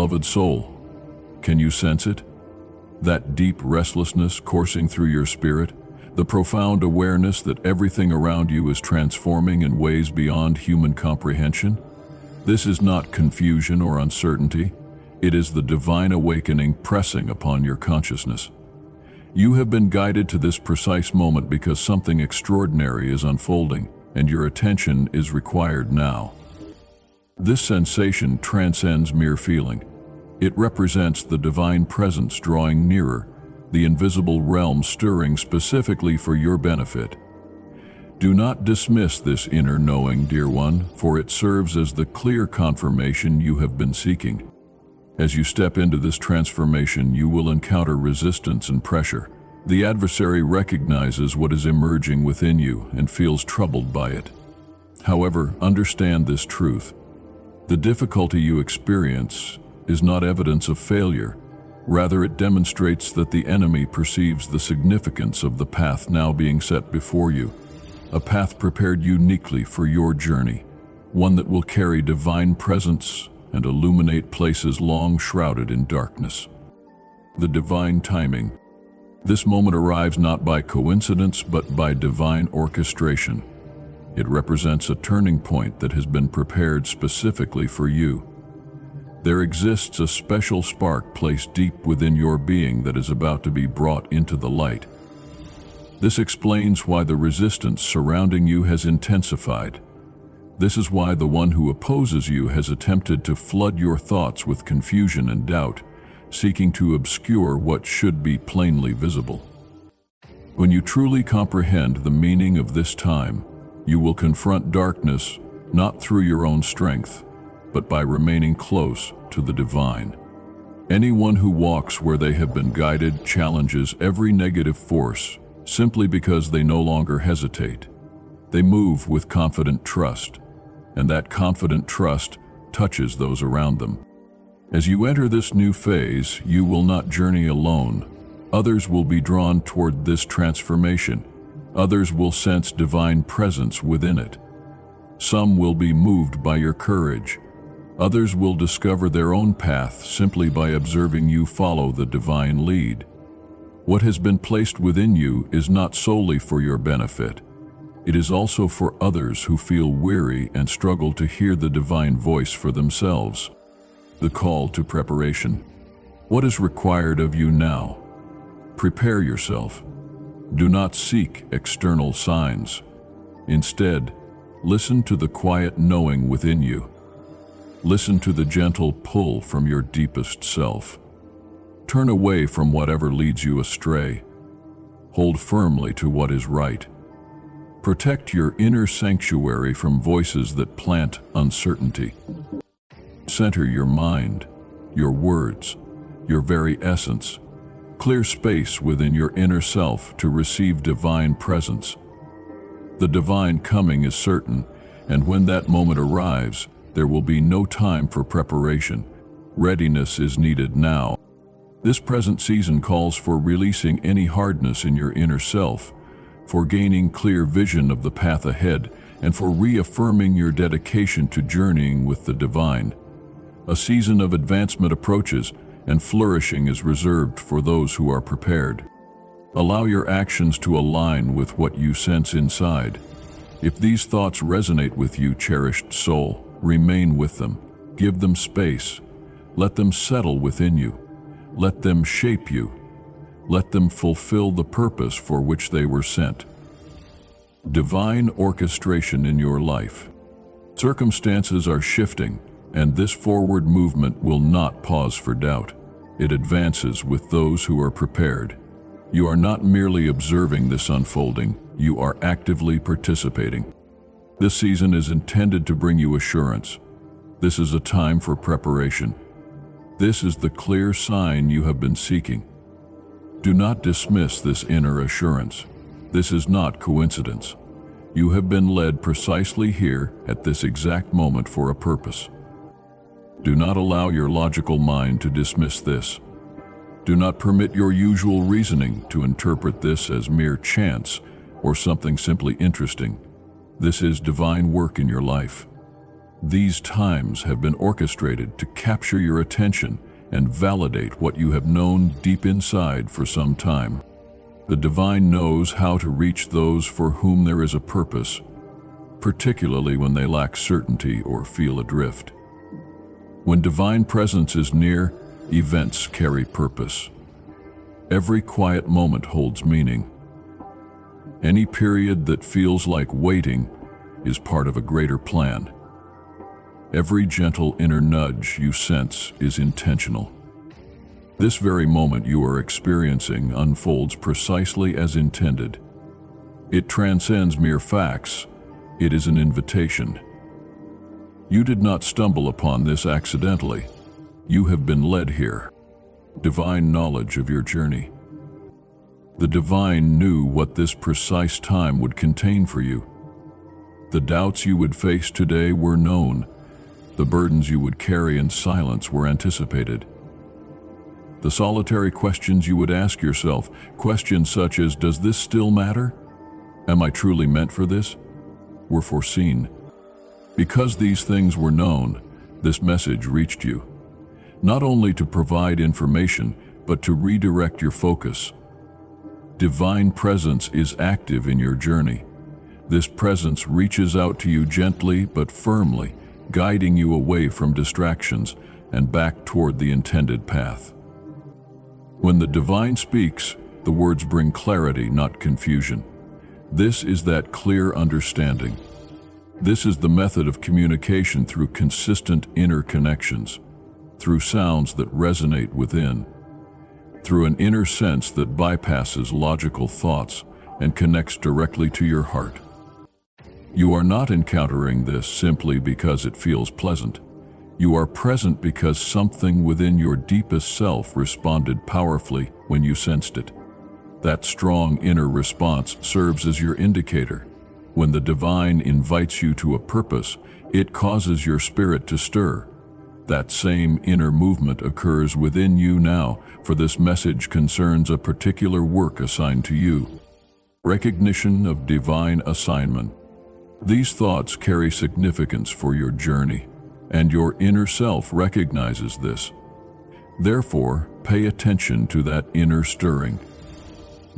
beloved soul. Can you sense it? That deep restlessness coursing through your spirit? The profound awareness that everything around you is transforming in ways beyond human comprehension? This is not confusion or uncertainty. It is the divine awakening pressing upon your consciousness. You have been guided to this precise moment because something extraordinary is unfolding, and your attention is required now. This sensation transcends mere feeling. It represents the divine presence drawing nearer, the invisible realm stirring specifically for your benefit. Do not dismiss this inner knowing, dear one, for it serves as the clear confirmation you have been seeking. As you step into this transformation, you will encounter resistance and pressure. The adversary recognizes what is emerging within you and feels troubled by it. However, understand this truth. The difficulty you experience is not evidence of failure. Rather, it demonstrates that the enemy perceives the significance of the path now being set before you, a path prepared uniquely for your journey, one that will carry divine presence and illuminate places long shrouded in darkness. The divine timing. This moment arrives not by coincidence but by divine orchestration. It represents a turning point that has been prepared specifically for you. There exists a special spark placed deep within your being that is about to be brought into the light. This explains why the resistance surrounding you has intensified. This is why the one who opposes you has attempted to flood your thoughts with confusion and doubt, seeking to obscure what should be plainly visible. When you truly comprehend the meaning of this time, you will confront darkness not through your own strength, but by remaining close to the divine. Anyone who walks where they have been guided challenges every negative force simply because they no longer hesitate. They move with confident trust, and that confident trust touches those around them. As you enter this new phase, you will not journey alone. Others will be drawn toward this transformation. Others will sense divine presence within it. Some will be moved by your courage. Others will discover their own path simply by observing you follow the divine lead. What has been placed within you is not solely for your benefit. It is also for others who feel weary and struggle to hear the divine voice for themselves. The call to preparation. What is required of you now? Prepare yourself. Do not seek external signs. Instead, listen to the quiet knowing within you. Listen to the gentle pull from your deepest self. Turn away from whatever leads you astray. Hold firmly to what is right. Protect your inner sanctuary from voices that plant uncertainty. Center your mind, your words, your very essence. Clear space within your inner self to receive divine presence. The divine coming is certain, and when that moment arrives, there will be no time for preparation. Readiness is needed now. This present season calls for releasing any hardness in your inner self, for gaining clear vision of the path ahead, and for reaffirming your dedication to journeying with the divine. A season of advancement approaches, and flourishing is reserved for those who are prepared. Allow your actions to align with what you sense inside. If these thoughts resonate with you, cherished soul, remain with them. Give them space. Let them settle within you. Let them shape you. Let them fulfill the purpose for which they were sent. Divine orchestration in your life. Circumstances are shifting, and this forward movement will not pause for doubt. It advances with those who are prepared. You are not merely observing this unfolding, you are actively participating. This season is intended to bring you assurance. This is a time for preparation. This is the clear sign you have been seeking. Do not dismiss this inner assurance. This is not coincidence. You have been led precisely here at this exact moment for a purpose. Do not allow your logical mind to dismiss this. Do not permit your usual reasoning to interpret this as mere chance or something simply interesting. This is divine work in your life. These times have been orchestrated to capture your attention and validate what you have known deep inside for some time. The divine knows how to reach those for whom there is a purpose, particularly when they lack certainty or feel adrift. When divine presence is near, events carry purpose. Every quiet moment holds meaning. Any period that feels like waiting is part of a greater plan. Every gentle inner nudge you sense is intentional. This very moment you are experiencing unfolds precisely as intended. It transcends mere facts. It is an invitation. You did not stumble upon this accidentally. You have been led here. Divine knowledge of your journey. The divine knew what this precise time would contain for you. The doubts you would face today were known. The burdens you would carry in silence were anticipated. The solitary questions you would ask yourself, questions such as, does this still matter? Am I truly meant for this? Were foreseen. Because these things were known, this message reached you, not only to provide information, but to redirect your focus. Divine presence is active in your journey. This presence reaches out to you gently but firmly, guiding you away from distractions and back toward the intended path. When the divine speaks, the words bring clarity, not confusion. This is that clear understanding. This is the method of communication through consistent inner connections, through sounds that resonate within, through an inner sense that bypasses logical thoughts and connects directly to your heart. You are not encountering this simply because it feels pleasant. You are present because something within your deepest self responded powerfully when you sensed it. That strong inner response serves as your indicator. When the divine invites you to a purpose, it causes your spirit to stir. That same inner movement occurs within you now, for this message concerns a particular work assigned to you. Recognition of divine assignment. These thoughts carry significance for your journey, and your inner self recognizes this. Therefore, pay attention to that inner stirring.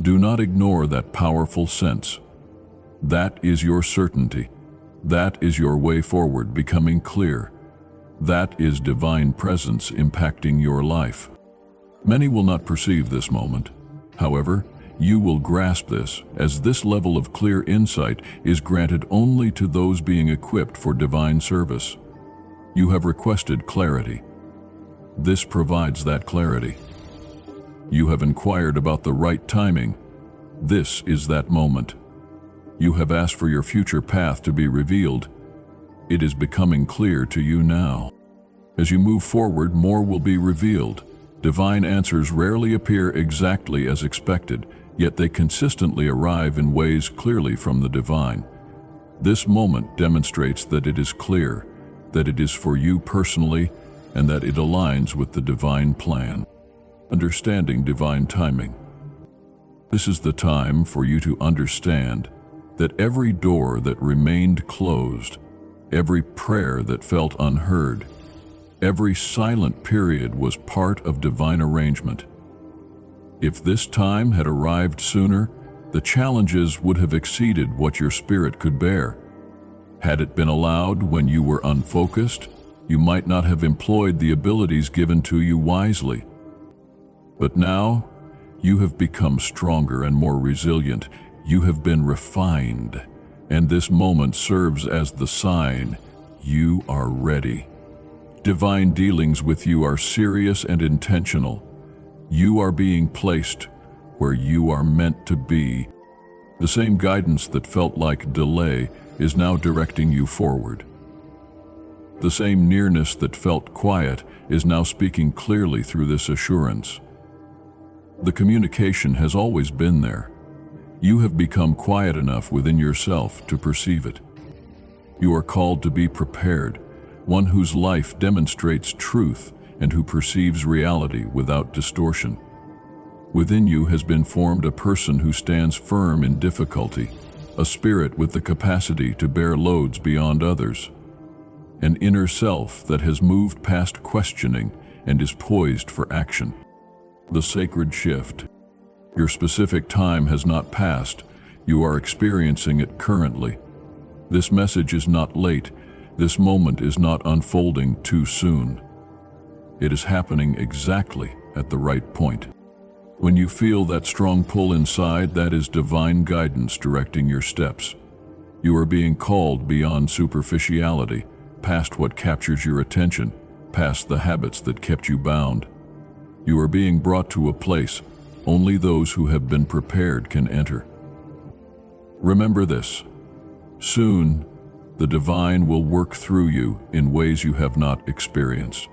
Do not ignore that powerful sense. That is your certainty. That is your way forward becoming clear. That is divine presence impacting your life. Many will not perceive this moment. However, you will grasp this, as this level of clear insight is granted only to those being equipped for divine service. You have requested clarity. This provides that clarity. You have inquired about the right timing. This is that moment. You have asked for your future path to be revealed. It is becoming clear to you now. As you move forward, more will be revealed. Divine answers rarely appear exactly as expected, yet they consistently arrive in ways clearly from the divine. This moment demonstrates that it is clear, that it is for you personally, and that it aligns with the divine plan. Understanding divine timing. This is the time for you to understand that every door that remained closed, every prayer that felt unheard, every silent period was part of divine arrangement. If this time had arrived sooner, the challenges would have exceeded what your spirit could bear. Had it been allowed when you were unfocused, you might not have employed the abilities given to you wisely. But now, you have become stronger and more resilient. You have been refined, and this moment serves as the sign you are ready. Divine dealings with you are serious and intentional. You are being placed where you are meant to be. The same guidance that felt like delay is now directing you forward. The same nearness that felt quiet is now speaking clearly through this assurance. The communication has always been there. You have become quiet enough within yourself to perceive it. You are called to be prepared, one whose life demonstrates truth and who perceives reality without distortion. Within you has been formed a person who stands firm in difficulty, a spirit with the capacity to bear loads beyond others. an inner self that has moved past questioning and is poised for action. The sacred shift. Your specific time has not passed. You are experiencing it currently. This message is not late. This moment is not unfolding too soon. It is happening exactly at the right point. When you feel that strong pull inside, that is divine guidance directing your steps. You are being called beyond superficiality, past what captures your attention, past the habits that kept you bound. You are being brought to a place only those who have been prepared can enter. Remember this: soon, the divine will work through you in ways you have not experienced.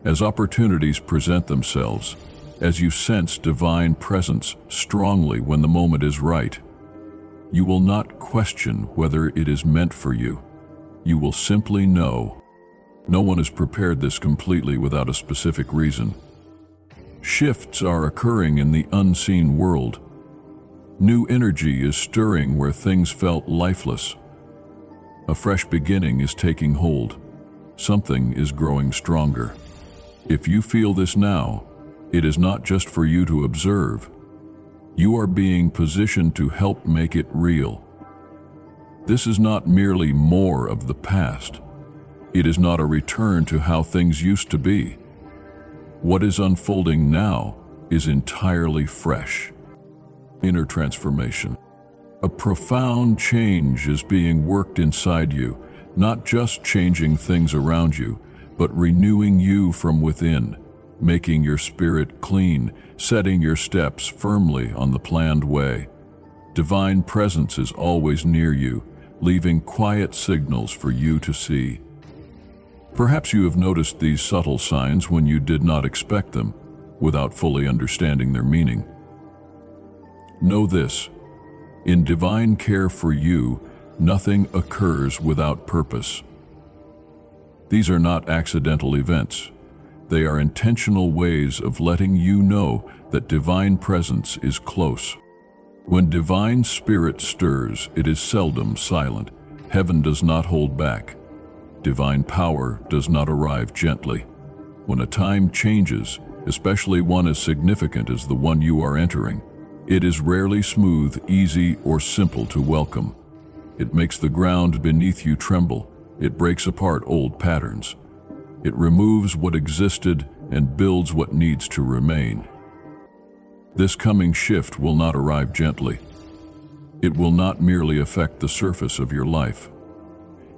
As opportunities present themselves, as you sense divine presence strongly when the moment is right, you will not question whether it is meant for you. You will simply know. No one has prepared this completely without a specific reason. Shifts are occurring in the unseen world. New energy is stirring where things felt lifeless. A fresh beginning is taking hold. Something is growing stronger. If you feel this now, it is not just for you to observe. You are being positioned to help make it real. This is not merely more of the past. It is not a return to how things used to be. What is unfolding now is entirely fresh. Inner transformation. A profound change is being worked inside you, not just changing things around you, but renewing you from within, making your spirit clean, setting your steps firmly on the planned way. Divine presence is always near you, leaving quiet signals for you to see. Perhaps you have noticed these subtle signs when you did not expect them, without fully understanding their meaning. Know this: in divine care for you, nothing occurs without purpose. These are not accidental events. They are intentional ways of letting you know that divine presence is close. When divine spirit stirs, it is seldom silent. Heaven does not hold back. Divine power does not arrive gently. When a time changes, especially one as significant as the one you are entering, it is rarely smooth, easy, or simple to welcome. It makes the ground beneath you tremble. It breaks apart old patterns. It removes what existed and builds what needs to remain. This coming shift will not arrive gently. It will not merely affect the surface of your life.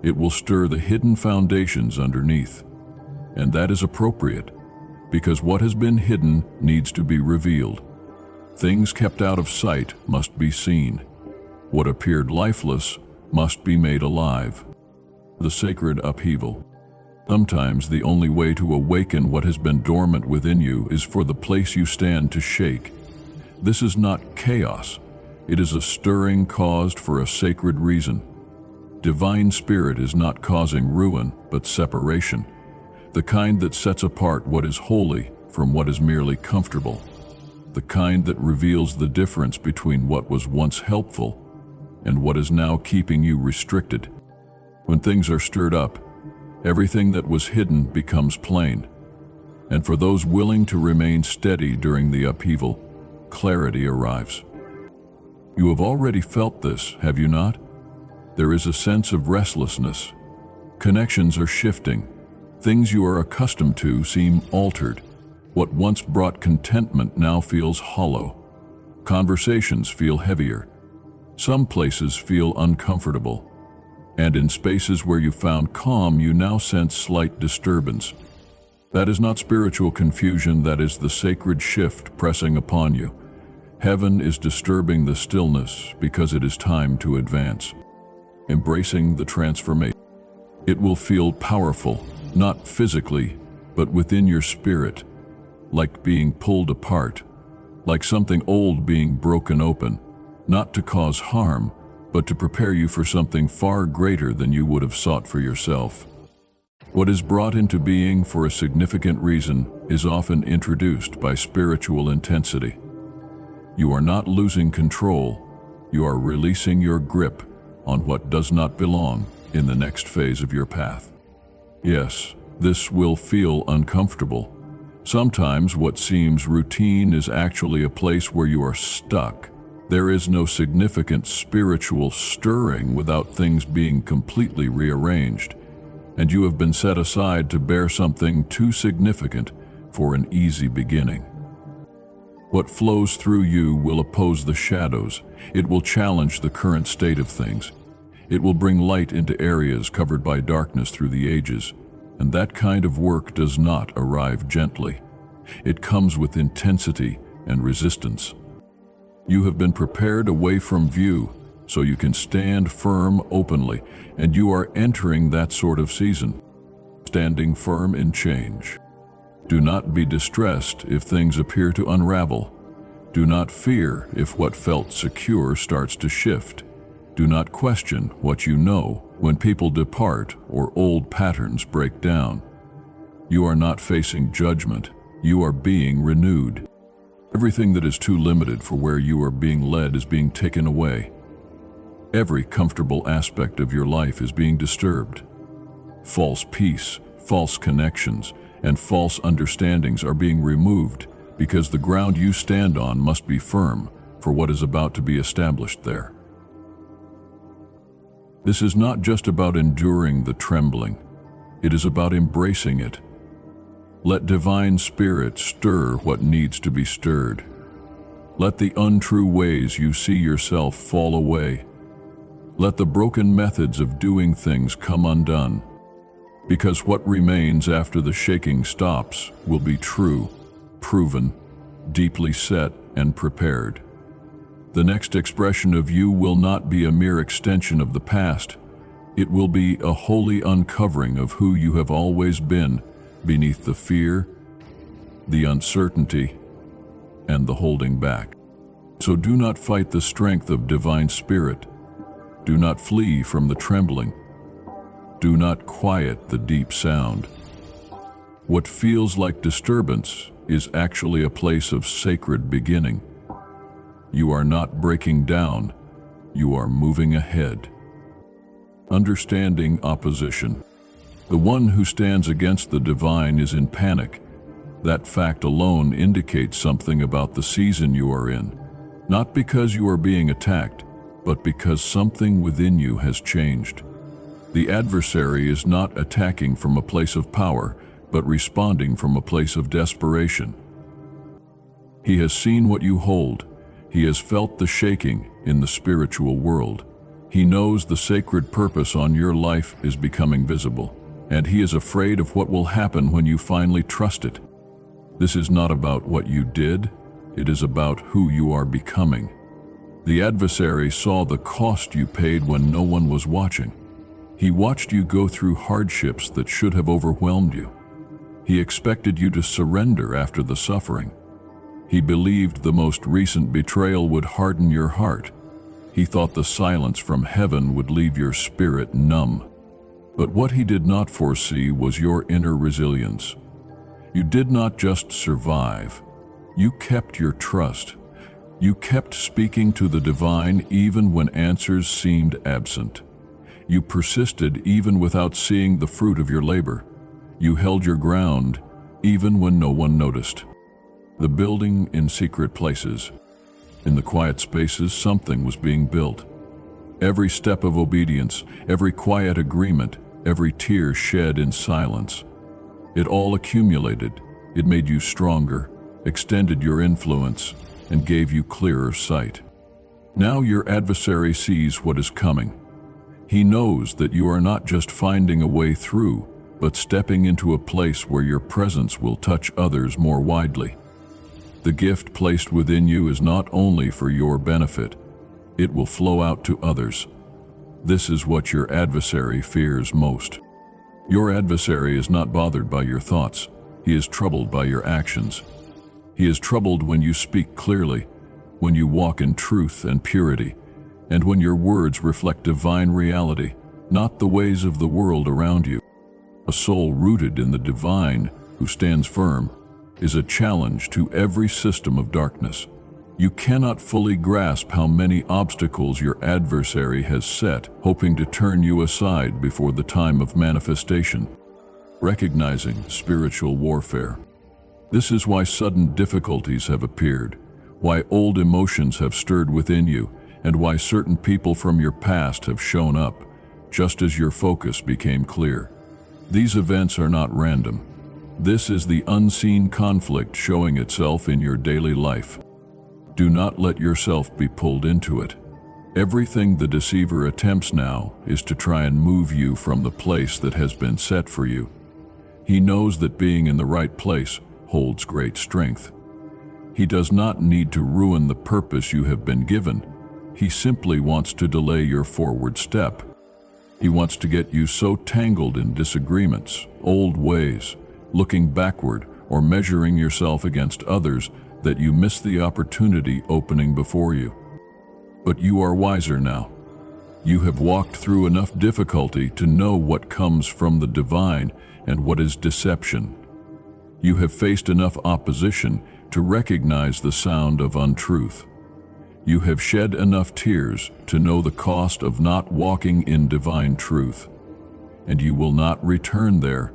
It will stir the hidden foundations underneath. And that is appropriate, because what has been hidden needs to be revealed. Things kept out of sight must be seen. What appeared lifeless must be made alive. The sacred upheaval. Sometimes the only way to awaken what has been dormant within you is for the place you stand to shake. This is not chaos. It is a stirring caused for a sacred reason. Divine Spirit is not causing ruin, but separation, the kind that sets apart what is holy from what is merely comfortable, the kind that reveals the difference between what was once helpful and what is now keeping you restricted. When things are stirred up, everything that was hidden becomes plain, and for those willing to remain steady during the upheaval, clarity arrives. You have already felt this, have you not? There is a sense of restlessness. Connections are shifting. Things you are accustomed to seem altered. What once brought contentment now feels hollow. Conversations feel heavier. Some places feel uncomfortable. And in spaces where you found calm, you now sense slight disturbance. That is not spiritual confusion, that is the sacred shift pressing upon you. Heaven is disturbing the stillness because it is time to advance. Embracing the transformation. It will feel powerful, not physically, but within your spirit, like being pulled apart, like something old being broken open, not to cause harm, but to prepare you for something far greater than you would have sought for yourself. What is brought into being for a significant reason is often introduced by spiritual intensity. You are not losing control, you are releasing your grip on what does not belong in the next phase of your path. Yes, this will feel uncomfortable. Sometimes what seems routine is actually a place where you are stuck. There is no significant spiritual stirring without things being completely rearranged, and you have been set aside to bear something too significant for an easy beginning. What flows through you will oppose the shadows. It will challenge the current state of things. It will bring light into areas covered by darkness through the ages, and that kind of work does not arrive gently. It comes with intensity and resistance. You have been prepared away from view, so you can stand firm openly, and you are entering that sort of season, standing firm in change. Do not be distressed if things appear to unravel. Do not fear if what felt secure starts to shift. Do not question what you know when people depart or old patterns break down. You are not facing judgment. You are being renewed. Everything that is too limited for where you are being led is being taken away. Every comfortable aspect of your life is being disturbed. False peace, false connections, and false understandings are being removed because the ground you stand on must be firm for what is about to be established there. This is not just about enduring the trembling. It is about embracing it. Let divine spirit stir what needs to be stirred. Let the untrue ways you see yourself fall away. Let the broken methods of doing things come undone. Because what remains after the shaking stops will be true, proven, deeply set and prepared. The next expression of you will not be a mere extension of the past. It will be a holy uncovering of who you have always been beneath the fear, the uncertainty, and the holding back. So do not fight the strength of divine spirit. Do not flee from the trembling. Do not quiet the deep sound. What feels like disturbance is actually a place of sacred beginning. You are not breaking down, you are moving ahead. Understanding opposition. The one who stands against the divine is in panic. That fact alone indicates something about the season you are in, not because you are being attacked, but because something within you has changed. The adversary is not attacking from a place of power, but responding from a place of desperation. He has seen what you hold. He has felt the shaking in the spiritual world. He knows the sacred purpose on your life is becoming visible, and he is afraid of what will happen when you finally trust it. This is not about what you did, it is about who you are becoming. The adversary saw the cost you paid when no one was watching. He watched you go through hardships that should have overwhelmed you. He expected you to surrender after the suffering. He believed the most recent betrayal would harden your heart. He thought the silence from heaven would leave your spirit numb. But what he did not foresee was your inner resilience. You did not just survive. You kept your trust. You kept speaking to the divine even when answers seemed absent. You persisted even without seeing the fruit of your labor. You held your ground even when no one noticed. The building in secret places. In the quiet spaces, something was being built. Every step of obedience, every quiet agreement, every tear shed in silence. It all accumulated. It made you stronger, extended your influence, and gave you clearer sight. Now your adversary sees what is coming. He knows that you are not just finding a way through, but stepping into a place where your presence will touch others more widely. The gift placed within you is not only for your benefit, it will flow out to others. This is what your adversary fears most. Your adversary is not bothered by your thoughts. He is troubled by your actions. He is troubled when you speak clearly, when you walk in truth and purity, and when your words reflect divine reality, not the ways of the world around you. A soul rooted in the divine, who stands firm, is a challenge to every system of darkness. You cannot fully grasp how many obstacles your adversary has set, hoping to turn you aside before the time of manifestation. Recognizing spiritual warfare. This is why sudden difficulties have appeared, why old emotions have stirred within you, and why certain people from your past have shown up, just as your focus became clear. These events are not random. This is the unseen conflict showing itself in your daily life. Do not let yourself be pulled into it. Everything the deceiver attempts now is to try and move you from the place that has been set for you. He knows that being in the right place holds great strength. He does not need to ruin the purpose you have been given. He simply wants to delay your forward step. He wants to get you so tangled in disagreements, old ways, looking backward, or measuring yourself against others that you miss the opportunity opening before you. But you are wiser now. You have walked through enough difficulty to know what comes from the divine and what is deception. You have faced enough opposition to recognize the sound of untruth. You have shed enough tears to know the cost of not walking in divine truth, and you will not return there.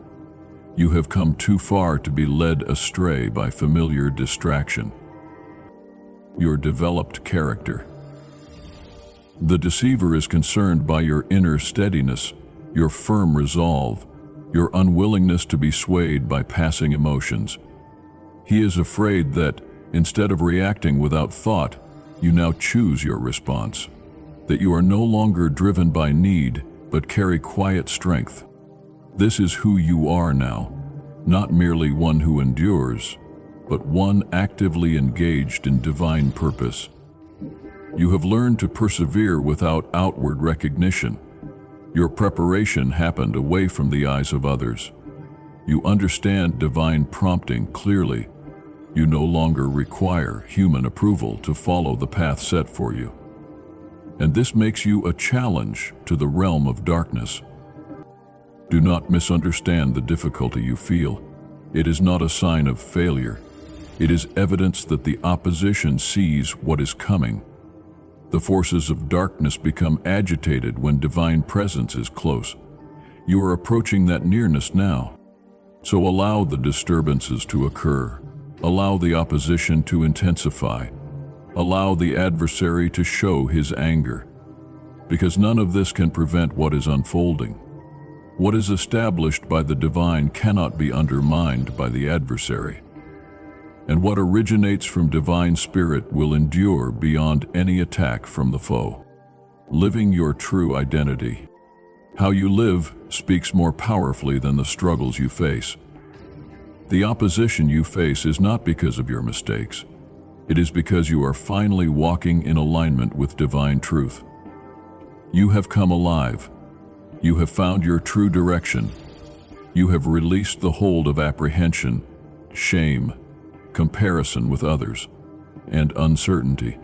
You have come too far to be led astray by familiar distraction. Your developed character. The deceiver is concerned by your inner steadiness, your firm resolve, your unwillingness to be swayed by passing emotions. He is afraid that, instead of reacting without thought, you now choose your response, that you are no longer driven by need, but carry quiet strength. This is who you are now, not merely one who endures, but one actively engaged in divine purpose. You have learned to persevere without outward recognition. Your preparation happened away from the eyes of others. You understand divine prompting clearly. You no longer require human approval to follow the path set for you. And this makes you a challenge to the realm of darkness. Do not misunderstand the difficulty you feel. It is not a sign of failure. It is evidence that the opposition sees what is coming. The forces of darkness become agitated when divine presence is close. You are approaching that nearness now. So allow the disturbances to occur. Allow the opposition to intensify. Allow the adversary to show his anger. Because none of this can prevent what is unfolding. What is established by the divine cannot be undermined by the adversary. And what originates from divine spirit will endure beyond any attack from the foe. Living your true identity. How you live speaks more powerfully than the struggles you face. The opposition you face is not because of your mistakes. It is because you are finally walking in alignment with divine truth. You have come alive. You have found your true direction. You have released the hold of apprehension, shame, comparison with others, and uncertainty.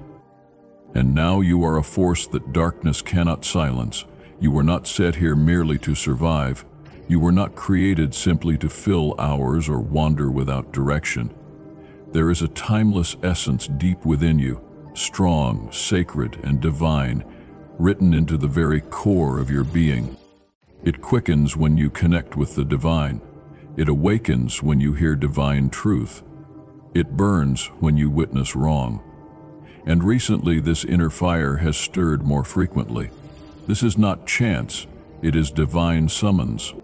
And now you are a force that darkness cannot silence. You were not set here merely to survive. You were not created simply to fill hours or wander without direction. There is a timeless essence deep within you, strong, sacred, and divine, written into the very core of your being. It quickens when you connect with the divine. It awakens when you hear divine truth. It burns when you witness wrong. And recently this inner fire has stirred more frequently. This is not chance, it is divine summons.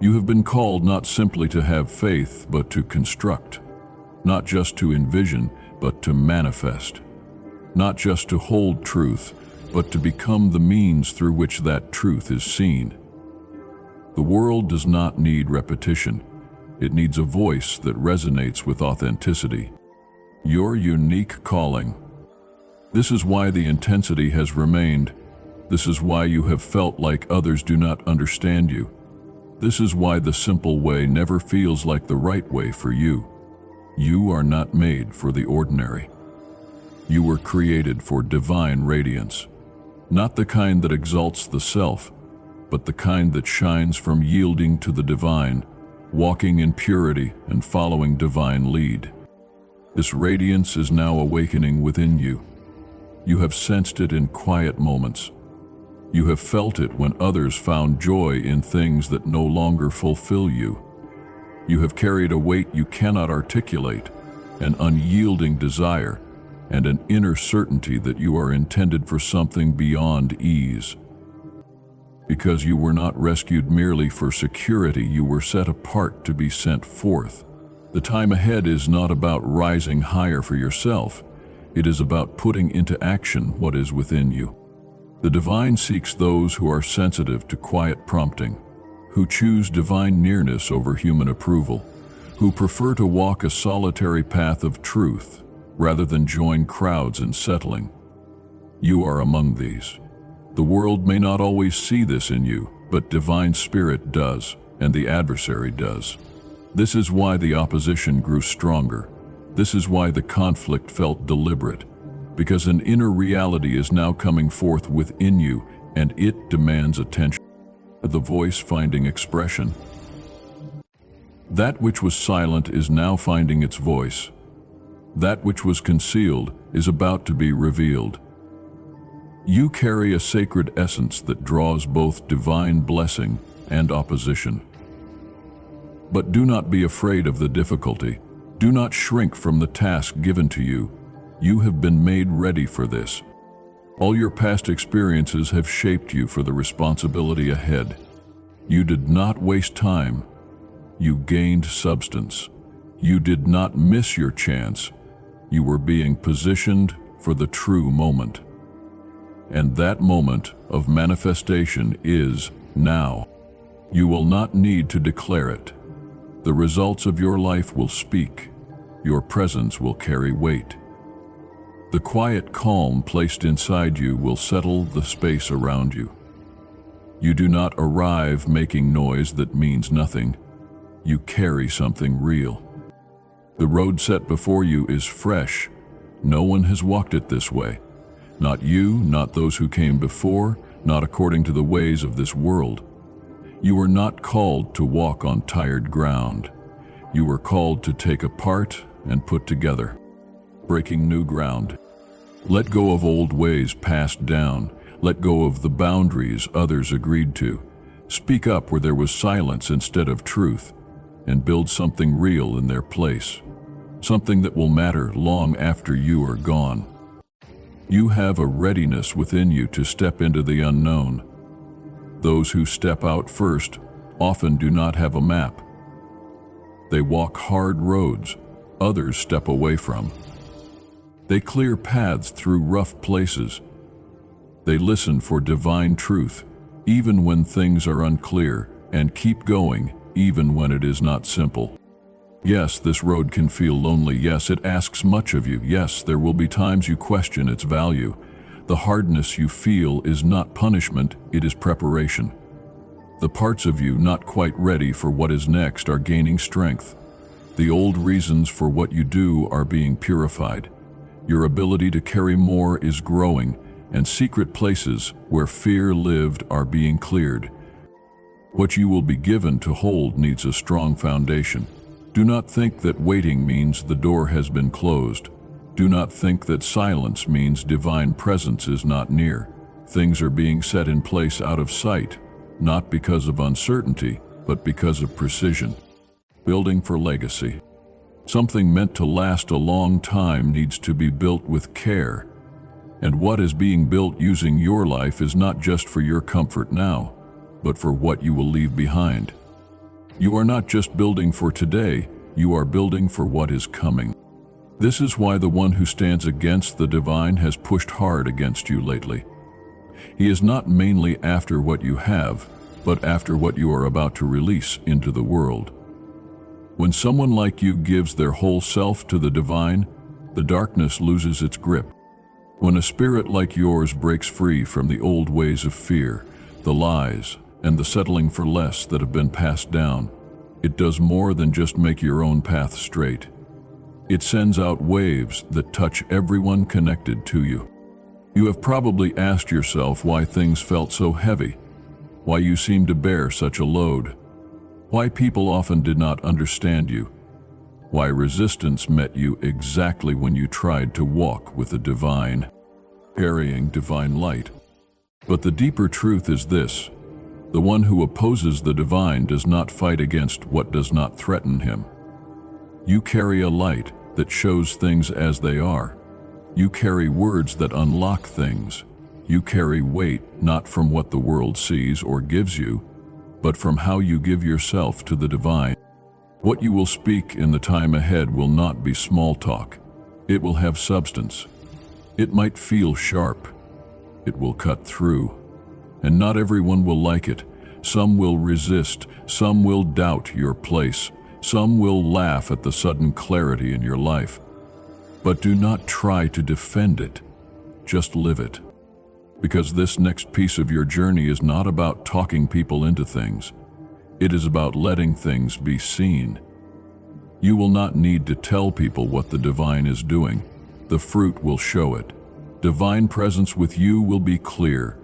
You have been called not simply to have faith, but to construct. Not just to envision, but to manifest. Not just to hold truth, but to become the means through which that truth is seen. The world does not need repetition. It needs a voice that resonates with authenticity. Your unique calling. This is why the intensity has remained. This is why you have felt like others do not understand you. This is why the simple way never feels like the right way for you. You are not made for the ordinary. You were created for divine radiance. Not the kind that exalts the self, but the kind that shines from yielding to the divine, walking in purity and following divine lead. This radiance is now awakening within you. You have sensed it in quiet moments. You have felt it when others found joy in things that no longer fulfill you. You have carried a weight you cannot articulate, an unyielding desire, and an inner certainty that you are intended for something beyond ease. Because you were not rescued merely for security, you were set apart to be sent forth. The time ahead is not about rising higher for yourself. It is about putting into action what is within you. The divine seeks those who are sensitive to quiet prompting, who choose divine nearness over human approval, who prefer to walk a solitary path of truth rather than join crowds in settling. You are among these. The world may not always see this in you, but divine spirit does, and the adversary does. This is why the opposition grew stronger. This is why the conflict felt deliberate, because an inner reality is now coming forth within you, and it demands attention. The voice finding expression. That which was silent is now finding its voice. That which was concealed is about to be revealed. You carry a sacred essence that draws both divine blessing and opposition. But do not be afraid of the difficulty. Do not shrink from the task given to you. You have been made ready for this. All your past experiences have shaped you for the responsibility ahead. You did not waste time. You gained substance. You did not miss your chance. You were being positioned for the true moment. And that moment of manifestation is now. You will not need to declare it. The results of your life will speak. Your presence will carry weight. The quiet calm placed inside you will settle the space around you. You do not arrive making noise that means nothing. You carry something real. The road set before you is fresh. No one has walked it this way. Not you, not those who came before, not according to the ways of this world. You were not called to walk on tired ground. You were called to take apart and put together. Breaking new ground. Let go of old ways passed down. Let go of the boundaries others agreed to. Speak up where there was silence instead of truth, and build something real in their place. Something that will matter long after you are gone. You have a readiness within you to step into the unknown. Those who step out first often do not have a map. They walk hard roads others step away from. They clear paths through rough places. They listen for divine truth, even when things are unclear, and keep going, even when it is not simple. Yes, this road can feel lonely. Yes, it asks much of you. Yes, there will be times you question its value. The hardness you feel is not punishment, it is preparation. The parts of you not quite ready for what is next are gaining strength. The old reasons for what you do are being purified. Your ability to carry more is growing, and secret places where fear lived are being cleared. What you will be given to hold needs a strong foundation. Do not think that waiting means the door has been closed. Do not think that silence means divine presence is not near. Things are being set in place out of sight, not because of uncertainty, but because of precision. Building for legacy. Something meant to last a long time needs to be built with care. And what is being built using your life is not just for your comfort now, but for what you will leave behind. You are not just building for today, you are building for what is coming. This is why the one who stands against the divine has pushed hard against you lately. He is not mainly after what you have, but after what you are about to release into the world. When someone like you gives their whole self to the divine, the darkness loses its grip. When a spirit like yours breaks free from the old ways of fear, the lies, and the settling for less that have been passed down, it does more than just make your own path straight. It sends out waves that touch everyone connected to you. You have probably asked yourself why things felt so heavy, why you seemed to bear such a load, why people often did not understand you. why resistance met you exactly when you tried to walk with the divine, carrying divine light. But the deeper truth is this: the one who opposes the divine does not fight against what does not threaten him. You carry a light that shows things as they are. You carry words that unlock things. You carry weight not from what the world sees or gives you, but from how you give yourself to the divine. What you will speak in the time ahead will not be small talk. It will have substance. It might feel sharp. It will cut through. And not everyone will like it. Some will resist. Some will doubt your place. Some will laugh at the sudden clarity in your life. But do not try to defend it. Just live it. Because this next piece of your journey is not about talking people into things. It is about letting things be seen. You will not need to tell people what the divine is doing. The fruit will show it. Divine presence with you will be clear.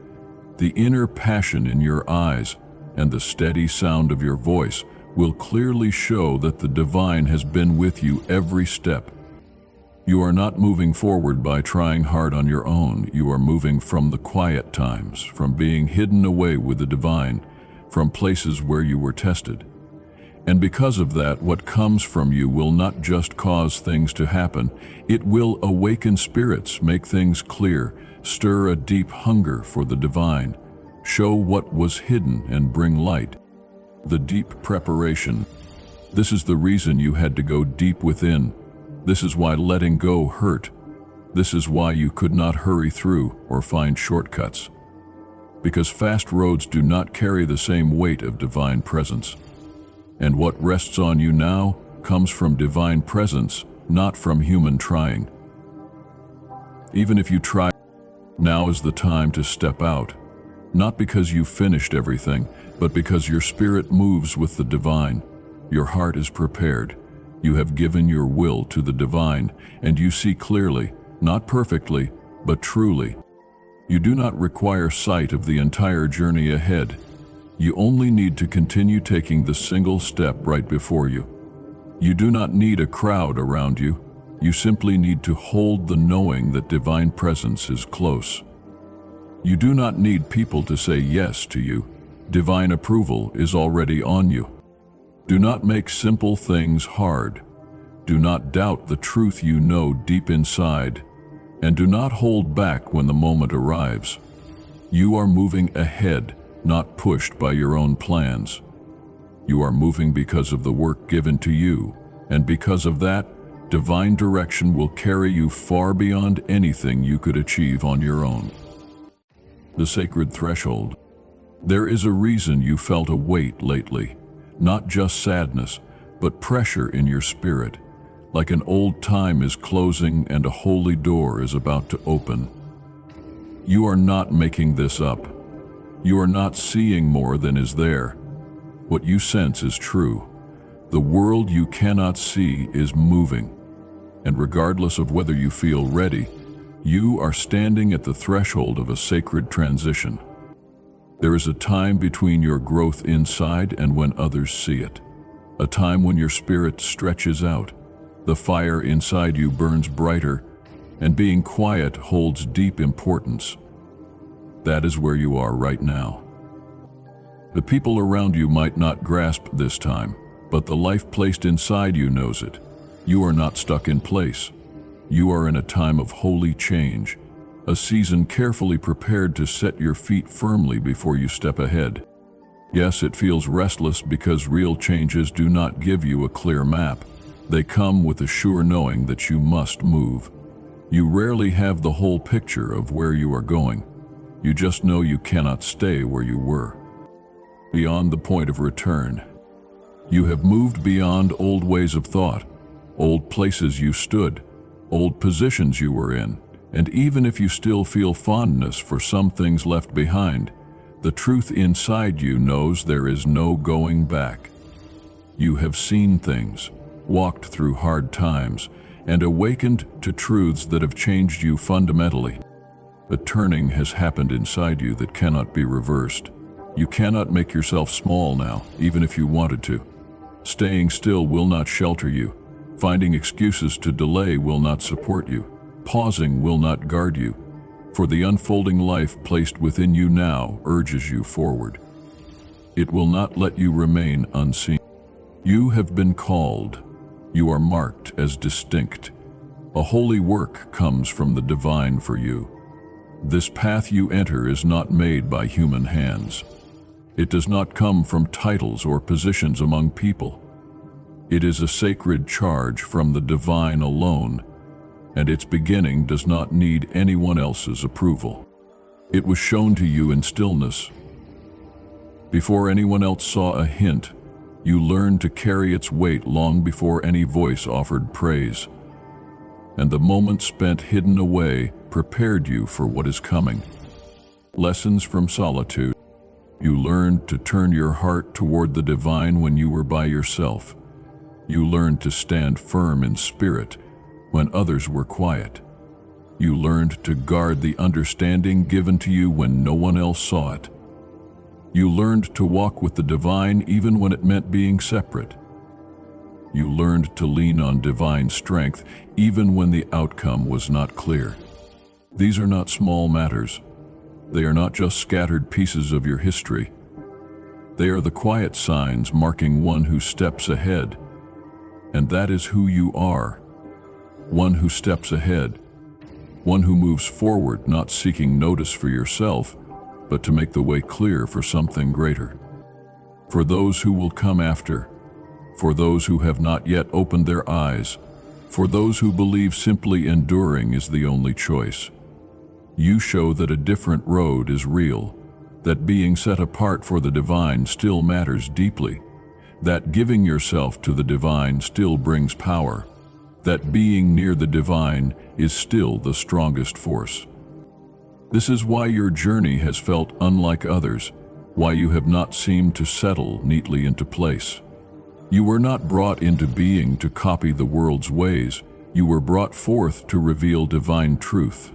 The inner passion in your eyes and the steady sound of your voice will clearly show that the divine has been with you every step. You are not moving forward by trying hard on your own. You are moving from the quiet times, from being hidden away with the divine, from places where you were tested. And because of that, what comes from you will not just cause things to happen. It will awaken spirits, make things clear, stir a deep hunger for the divine, show what was hidden and bring light. The deep preparation. This is the reason you had to go deep within. This is why letting go hurt. This is why you could not hurry through or find shortcuts. Because fast roads do not carry the same weight of divine presence. And what rests on you now comes from divine presence, not from human trying. Even if you try, now is the time to step out. Not because you've finished everything, but because your spirit moves with the divine. Your heart is prepared. You have given your will to the divine, and you see clearly, not perfectly, but truly. You do not require sight of the entire journey ahead. You only need to continue taking the single step right before you. You do not need a crowd around you. You simply need to hold the knowing that divine presence is close. You do not need people to say yes to you. Divine approval is already on you. Do not make simple things hard. Do not doubt the truth you know deep inside, and do not hold back when the moment arrives. You are moving ahead, not pushed by your own plans. You are moving because of the work given to you, and because of that, divine direction will carry you far beyond anything you could achieve on your own. The sacred threshold. There is a reason you felt a weight lately. Not just sadness, but pressure in your spirit, like an old time is closing and a holy door is about to open. You are not making this up. You are not seeing more than is there. What you sense is true. The world you cannot see is moving, and regardless of whether you feel ready, you are standing at the threshold of a sacred transition. There is a time between your growth inside and when others see it. A time when your spirit stretches out, the fire inside you burns brighter, and being quiet holds deep importance. That is where you are right now. The people around you might not grasp this time, but the life placed inside you knows it. You are not stuck in place. You are in a time of holy change. A season carefully prepared to set your feet firmly before you step ahead. Yes, it feels restless because real changes do not give you a clear map. They come with a sure knowing that you must move. You rarely have the whole picture of where you are going. You just know you cannot stay where you were. Beyond the point of return. You have moved beyond old ways of thought, old places you stood, old positions you were in. And even if you still feel fondness for some things left behind, the truth inside you knows there is no going back. You have seen things, walked through hard times, and awakened to truths that have changed you fundamentally. A turning has happened inside you that cannot be reversed. You cannot make yourself small now, even if you wanted to. Staying still will not shelter you. Finding excuses to delay will not support you. Pausing will not guard you, for the unfolding life placed within you now urges you forward. It will not let you remain unseen. You have been called. You are marked as distinct. A holy work comes from the divine for you. This path you enter is not made by human hands. It does not come from titles or positions among people. It is a sacred charge from the divine alone, and its beginning does not need anyone else's approval. It was shown to you in stillness. Before anyone else saw a hint, you learned to carry its weight long before any voice offered praise. And the moment spent hidden away prepared you for what is coming. Lessons from solitude. You learned to turn your heart toward the divine when you were by yourself. You learned to stand firm in spirit when others were quiet. You learned to guard the understanding given to you when no one else saw it. You learned to walk with the divine even when it meant being separate. You learned to lean on divine strength even when the outcome was not clear. These are not small matters. They are not just scattered pieces of your history. They are the quiet signs marking one who steps ahead. And that is who you are. One who steps ahead. One who moves forward, not seeking notice for yourself, but to make the way clear for something greater. For those who will come after, for those who have not yet opened their eyes, for those who believe simply enduring is the only choice. You show that a different road is real, that being set apart for the divine still matters deeply, that giving yourself to the divine still brings power, that being near the divine is still the strongest force. This is why your journey has felt unlike others, why you have not seemed to settle neatly into place. You were not brought into being to copy the world's ways. You were brought forth to reveal divine truth.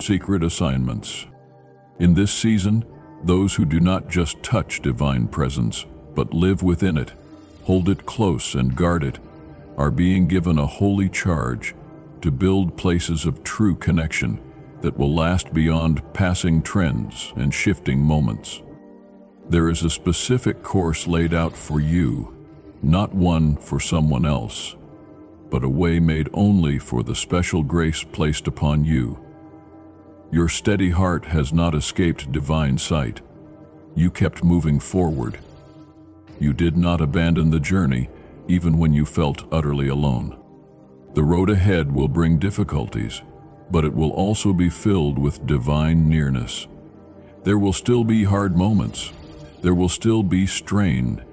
Secret assignments. In this season, those who do not just touch divine presence, but live within it, hold it close and guard it, are being given a holy charge to build places of true connection that will last beyond passing trends and shifting moments. There is a specific course laid out for you, not one for someone else, but a way made only for the special grace placed upon you. Your steady heart has not escaped divine sight. You kept moving forward. You did not abandon the journey, even when you felt utterly alone. The road ahead will bring difficulties, but it will also be filled with divine nearness. There will still be hard moments. There will still be strain,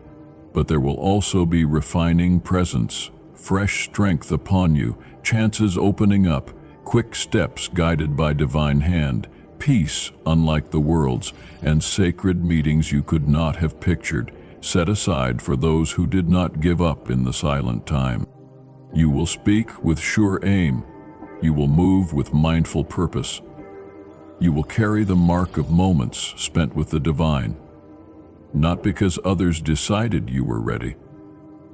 but there will also be refining presence, fresh strength upon you, chances opening up, quick steps guided by divine hand, peace unlike the world's, and sacred meetings you could not have pictured, set aside for those who did not give up in the silent time. You will speak with sure aim. You will move with mindful purpose. You will carry the mark of moments spent with the divine, not because others decided you were ready,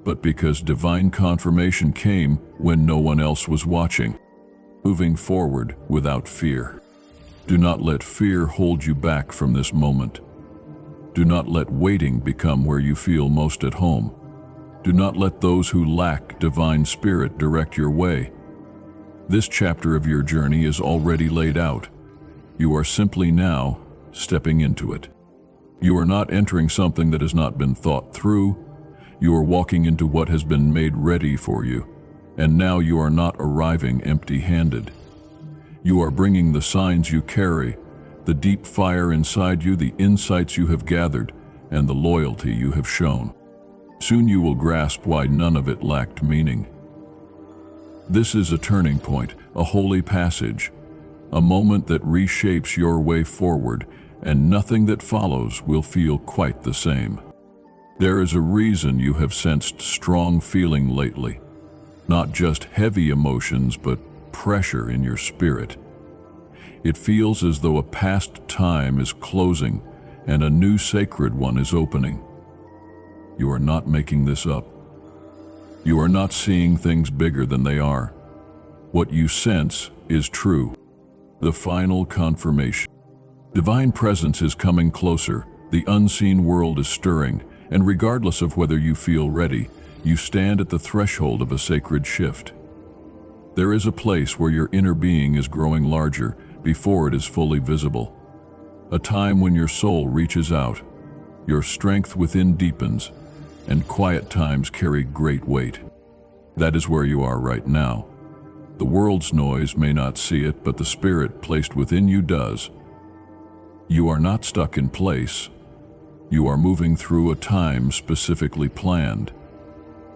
but because divine confirmation came when no one else was watching. Moving forward without fear. Do not let fear hold you back from this moment. Do not let waiting become where you feel most at home. Do not let those who lack divine spirit direct your way. This chapter of your journey is already laid out. You are simply now stepping into it. You are not entering something that has not been thought through. You are walking into what has been made ready for you, and now you are not arriving empty-handed. You are bringing the signs you carry, the deep fire inside you, the insights you have gathered, and the loyalty you have shown. Soon you will grasp why none of it lacked meaning. This is a turning point, a holy passage, a moment that reshapes your way forward, and nothing that follows will feel quite the same. There is a reason you have sensed strong feeling lately, not just heavy emotions, but pressure in your spirit. It feels as though a past time is closing and a new sacred one is opening. You are not making this up. You are not seeing things bigger than they are. What you sense is true. The final confirmation. Divine presence is coming closer, the unseen world is stirring, and regardless of whether you feel ready, you stand at the threshold of a sacred shift. There is a place where your inner being is growing larger before it is fully visible. A time when your soul reaches out, your strength within deepens, and quiet times carry great weight. That is where you are right now. The world's noise may not see it, but the spirit placed within you does. You are not stuck in place. You are moving through a time specifically planned,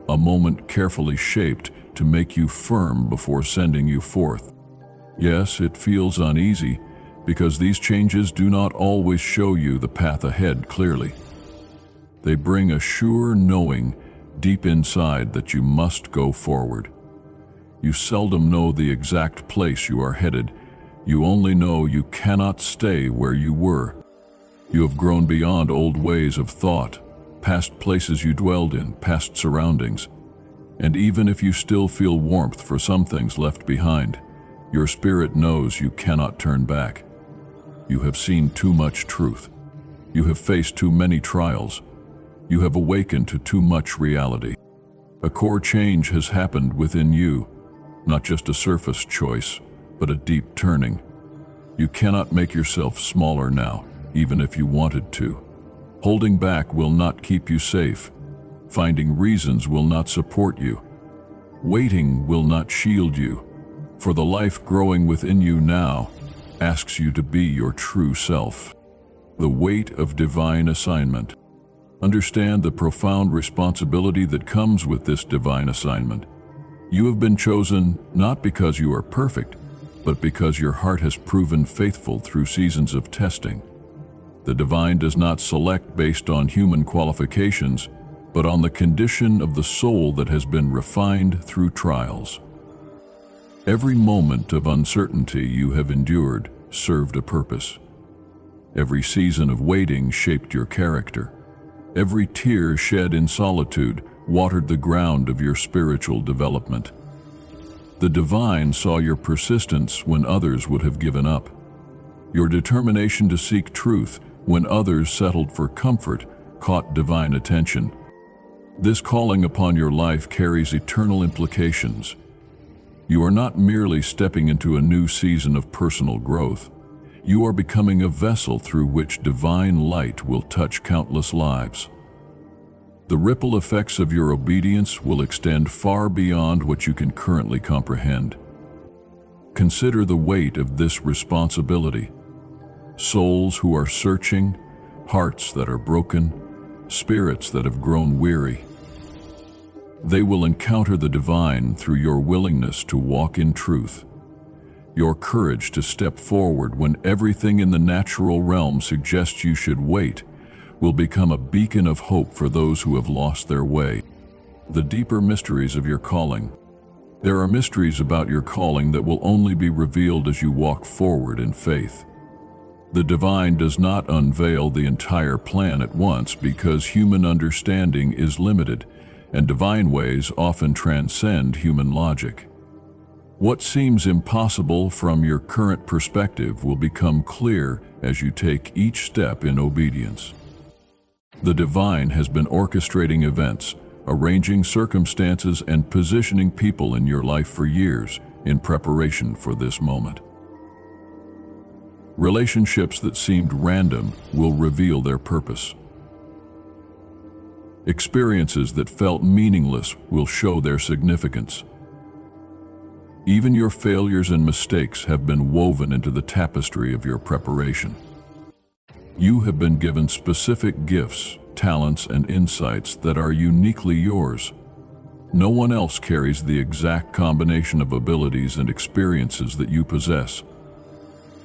a moment carefully shaped to make you firm before sending you forth. Yes, it feels uneasy, because these changes do not always show you the path ahead clearly. They bring a sure knowing deep inside that you must go forward. You seldom know the exact place you are headed. You only know you cannot stay where you were. You have grown beyond old ways of thought, past places you dwelled in, past surroundings. And even if you still feel warmth for some things left behind, your spirit knows you cannot turn back. You have seen too much truth. You have faced too many trials. You have awakened to too much reality. A core change has happened within you, not just a surface choice, but a deep turning. You cannot make yourself smaller now, even if you wanted to. Holding back will not keep you safe. Finding reasons will not support you. Waiting will not shield you, for the life growing within you now asks you to be your true self. The weight of divine assignment. Understand the profound responsibility that comes with this divine assignment. You have been chosen not because you are perfect, but because your heart has proven faithful through seasons of testing. The divine does not select based on human qualifications, but on the condition of the soul that has been refined through trials. Every moment of uncertainty you have endured served a purpose. Every season of waiting shaped your character. Every tear shed in solitude watered the ground of your spiritual development. The divine saw your persistence when others would have given up. Your determination to seek truth when others settled for comfort caught divine attention. This calling upon your life carries eternal implications. You are not merely stepping into a new season of personal growth. You are becoming a vessel through which divine light will touch countless lives. The ripple effects of your obedience will extend far beyond what you can currently comprehend. Consider the weight of this responsibility. Souls who are searching, hearts that are broken, spirits that have grown weary. They will encounter the divine through your willingness to walk in truth. Your courage to step forward when everything in the natural realm suggests you should wait will become a beacon of hope for those who have lost their way. The deeper mysteries of your calling. There are mysteries about your calling that will only be revealed as you walk forward in faith. The divine does not unveil the entire plan at once because human understanding is limited, and divine ways often transcend human logic. What seems impossible from your current perspective will become clear as you take each step in obedience. The divine has been orchestrating events, arranging circumstances, and positioning people in your life for years in preparation for this moment. Relationships that seemed random will reveal their purpose. Experiences that felt meaningless will show their significance. Even your failures and mistakes have been woven into the tapestry of your preparation. You have been given specific gifts, talents, and insights that are uniquely yours. No one else carries the exact combination of abilities and experiences that you possess.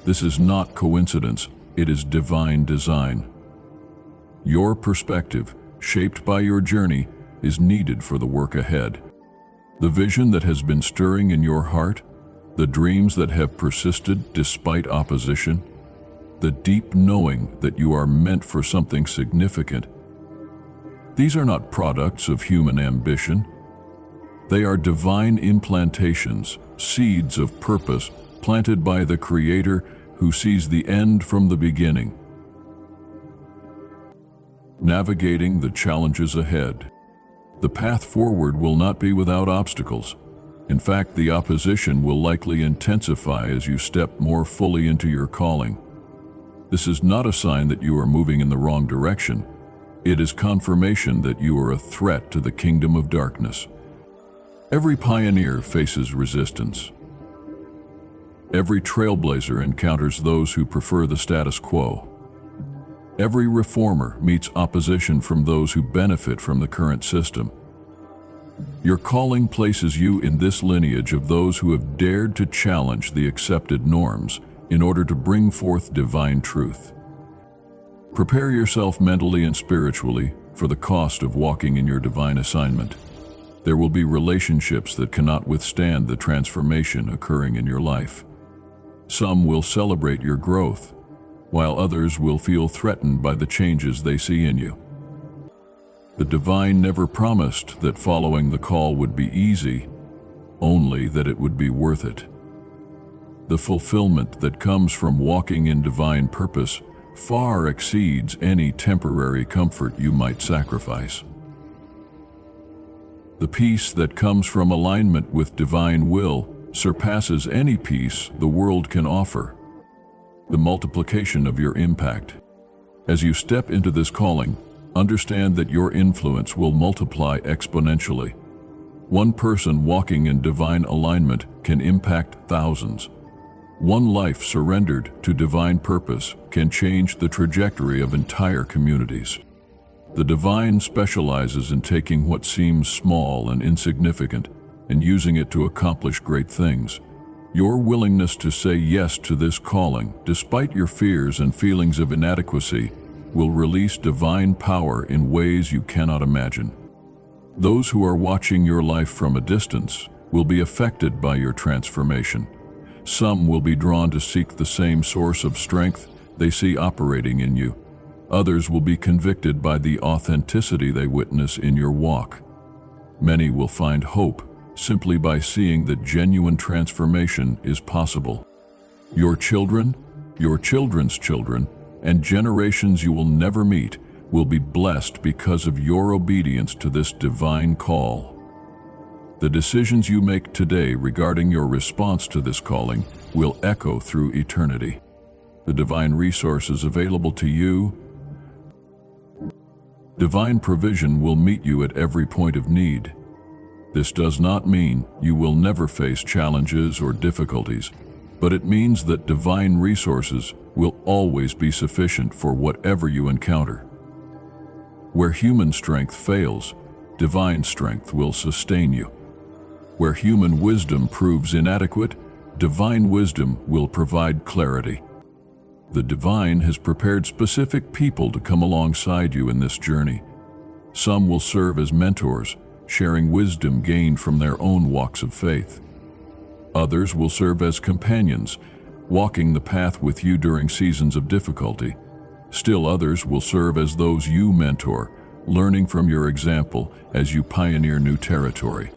This is not coincidence, it is divine design. Your perspective, shaped by your journey, is needed for the work ahead. The vision that has been stirring in your heart, the dreams that have persisted despite opposition, the deep knowing that you are meant for something significant. These are not products of human ambition. They are divine implantations, seeds of purpose planted by the Creator who sees the end from the beginning. Navigating the challenges ahead. The path forward will not be without obstacles. In fact, the opposition will likely intensify as you step more fully into your calling. This is not a sign that you are moving in the wrong direction. It is confirmation that you are a threat to the kingdom of darkness. Every pioneer faces resistance. Every trailblazer encounters those who prefer the status quo. Every reformer meets opposition from those who benefit from the current system. Your calling places you in this lineage of those who have dared to challenge the accepted norms in order to bring forth divine truth. Prepare yourself mentally and spiritually for the cost of walking in your divine assignment. There will be relationships that cannot withstand the transformation occurring in your life. Some will celebrate your growth, while others will feel threatened by the changes they see in you. The divine never promised that following the call would be easy, only that it would be worth it. The fulfillment that comes from walking in divine purpose far exceeds any temporary comfort you might sacrifice. The peace that comes from alignment with divine will surpasses any peace the world can offer. The multiplication of your impact. As you step into this calling, understand that your influence will multiply exponentially. One person walking in divine alignment can impact thousands. One life surrendered to divine purpose can change the trajectory of entire communities. The divine specializes in taking what seems small and insignificant and using it to accomplish great things. Your willingness to say yes to this calling, despite your fears and feelings of inadequacy, will release divine power in ways you cannot imagine. Those who are watching your life from a distance will be affected by your transformation. Some will be drawn to seek the same source of strength they see operating in you. Others will be convicted by the authenticity they witness in your walk. Many will find hope simply by seeing that genuine transformation is possible. Your children, your children's children, and generations you will never meet will be blessed because of your obedience to this divine call. The decisions you make today regarding your response to this calling will echo through eternity. The divine resources available to you. Divine provision will meet you at every point of need. This does not mean you will never face challenges or difficulties, but it means that divine resources will always be sufficient for whatever you encounter. Where human strength fails, divine strength will sustain you. Where human wisdom proves inadequate, divine wisdom will provide clarity. The divine has prepared specific people to come alongside you in this journey. Some will serve as mentors, sharing wisdom gained from their own walks of faith. Others will serve as companions, walking the path with you during seasons of difficulty. Still others will serve as those you mentor, learning from your example as you pioneer new territory.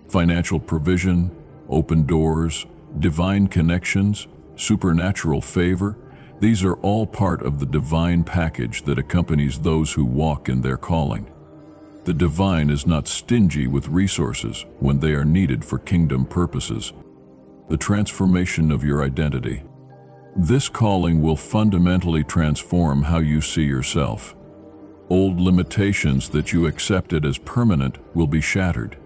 Financial provision, open doors, divine connections, supernatural favor, these are all part of the divine package that accompanies those who walk in their calling. The divine is not stingy with resources when they are needed for kingdom purposes. The transformation of your identity. This calling will fundamentally transform how you see yourself. Old limitations that you accepted as permanent will be shattered.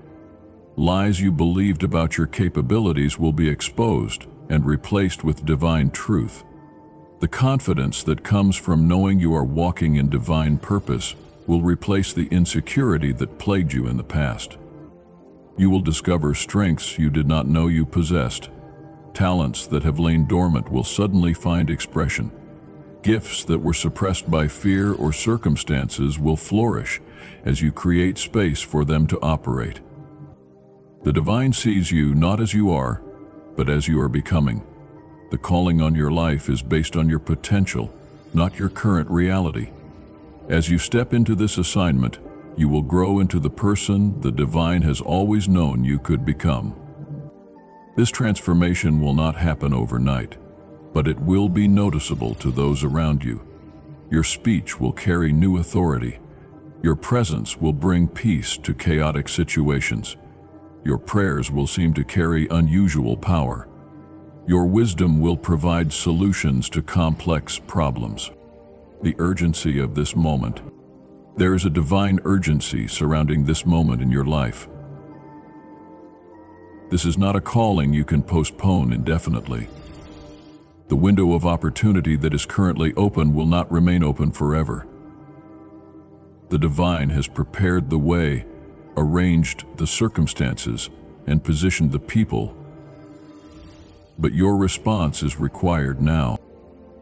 Lies you believed about your capabilities will be exposed and replaced with divine truth. The confidence that comes from knowing you are walking in divine purpose will replace the insecurity that plagued you in the past. You will discover strengths you did not know you possessed. Talents that have lain dormant will suddenly find expression. Gifts that were suppressed by fear or circumstances will flourish as you create space for them to operate. The divine sees you not as you are, but as you are becoming. The calling on your life is based on your potential, not your current reality. As you step into this assignment, you will grow into the person the divine has always known you could become. This transformation will not happen overnight, but it will be noticeable to those around you. Your speech will carry new authority. Your presence will bring peace to chaotic situations. Your prayers will seem to carry unusual power. Your wisdom will provide solutions to complex problems. The urgency of this moment. There is a divine urgency surrounding this moment in your life. This is not a calling you can postpone indefinitely. The window of opportunity that is currently open will not remain open forever. The divine has prepared the way, arranged the circumstances, and positioned the people. But your response is required now.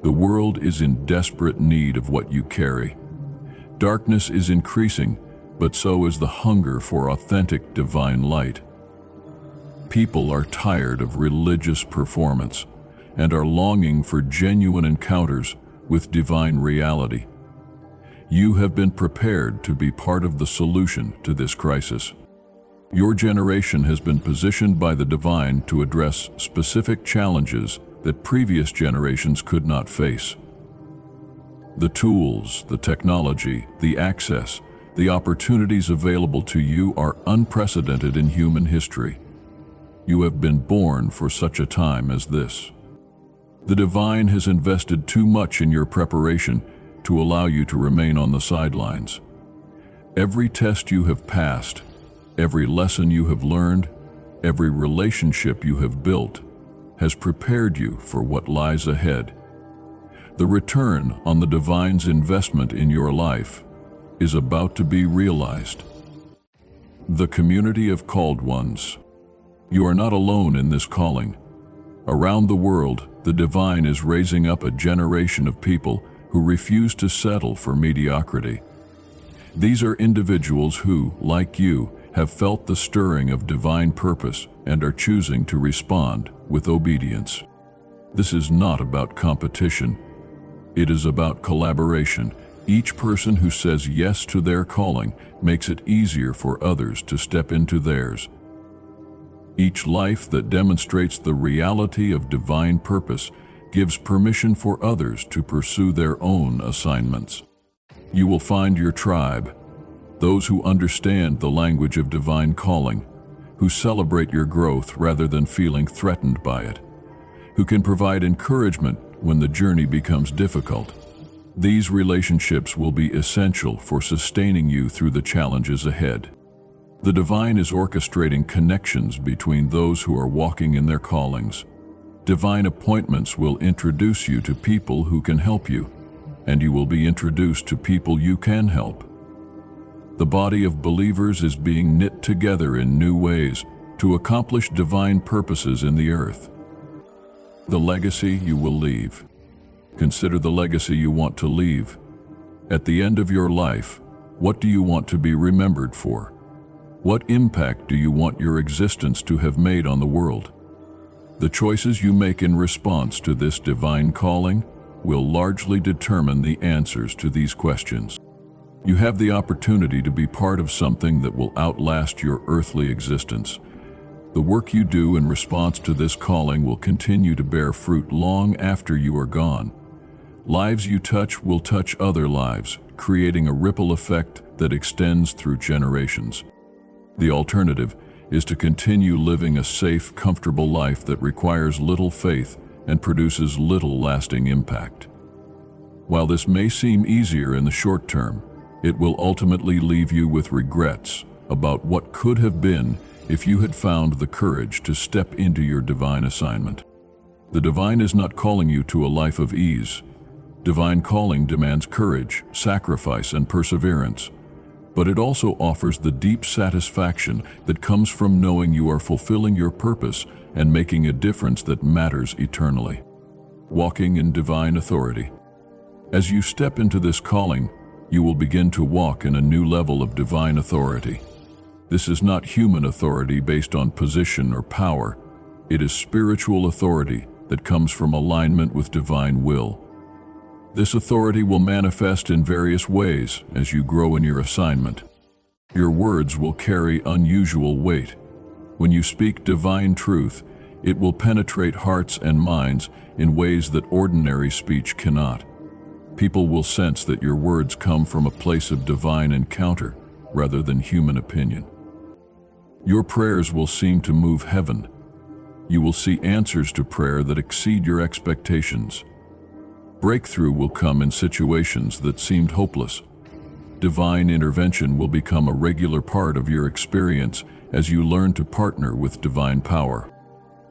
The world is in desperate need of what you carry. Darkness is increasing, but so is the hunger for authentic divine light. People are tired of religious performance and are longing for genuine encounters with divine reality. You have been prepared to be part of the solution to this crisis. Your generation has been positioned by the divine to address specific challenges that previous generations could not face. The tools, the technology, the access, the opportunities available to you are unprecedented in human history. You have been born for such a time as this. The divine has invested too much in your preparation to allow you to remain on the sidelines. Every test you have passed, every lesson you have learned, every relationship you have built has prepared you for what lies ahead. The return on the divine's investment in your life is about to be realized. The community of called ones. You are not alone in this calling. Around the world, the divine is raising up a generation of people who refuse to settle for mediocrity. These are individuals who, like you, have felt the stirring of divine purpose and are choosing to respond with obedience. This is not about competition. It is about collaboration. Each person who says yes to their calling makes it easier for others to step into theirs. Each life that demonstrates the reality of divine purpose gives permission for others to pursue their own assignments. You will find your tribe, those who understand the language of divine calling, who celebrate your growth rather than feeling threatened by it, who can provide encouragement when the journey becomes difficult. These relationships will be essential for sustaining you through the challenges ahead. The divine is orchestrating connections between those who are walking in their callings. Divine appointments will introduce you to people who can help you, and you will be introduced to people you can help. The body of believers is being knit together in new ways to accomplish divine purposes in the earth. The legacy you will leave. Consider the legacy you want to leave. At the end of your life, what do you want to be remembered for? What impact do you want your existence to have made on the world? The choices you make in response to this divine calling will largely determine the answers to these questions. You have the opportunity to be part of something that will outlast your earthly existence. The work you do in response to this calling will continue to bear fruit long after you are gone. Lives you touch will touch other lives, creating a ripple effect that extends through generations. The alternative is to continue living a safe, comfortable life that requires little faith and produces little lasting impact. While this may seem easier in the short term, it will ultimately leave you with regrets about what could have been if you had found the courage to step into your divine assignment. The divine is not calling you to a life of ease. Divine calling demands courage, sacrifice, and perseverance. But it also offers the deep satisfaction that comes from knowing you are fulfilling your purpose and making a difference that matters eternally. Walking in divine authority. As you step into this calling, you will begin to walk in a new level of divine authority. This is not human authority based on position or power. It is spiritual authority that comes from alignment with divine will. This authority will manifest in various ways as you grow in your assignment. Your words will carry unusual weight. When you speak divine truth, it will penetrate hearts and minds in ways that ordinary speech cannot. People will sense that your words come from a place of divine encounter rather than human opinion. Your prayers will seem to move heaven. You will see answers to prayer that exceed your expectations. Breakthrough will come in situations that seemed hopeless. Divine intervention will become a regular part of your experience as you learn to partner with divine power.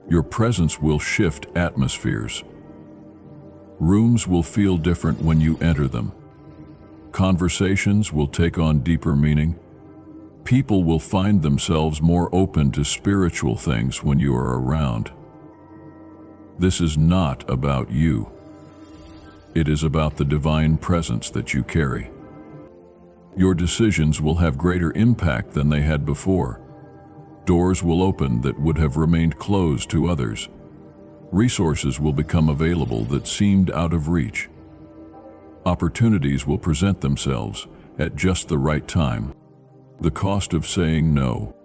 Your presence will shift atmospheres. Rooms will feel different when you enter them. Conversations will take on deeper meaning. People will find themselves more open to spiritual things when you are around. This is not about you. It is about the divine presence that you carry. Your decisions will have greater impact than they had before. Doors will open that would have remained closed to others. Resources will become available that seemed out of reach. Opportunities will present themselves at just the right time. The cost of saying no.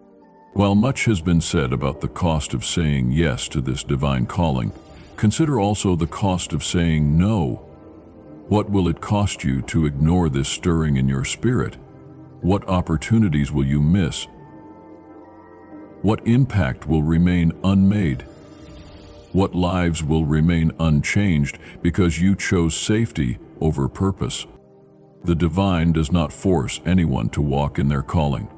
While much has been said about the cost of saying yes to this divine calling, consider also the cost of saying no. What will it cost you to ignore this stirring in your spirit? What opportunities will you miss? What impact will remain unmade? What lives will remain unchanged because you chose safety over purpose? The divine does not force anyone to walk in their calling.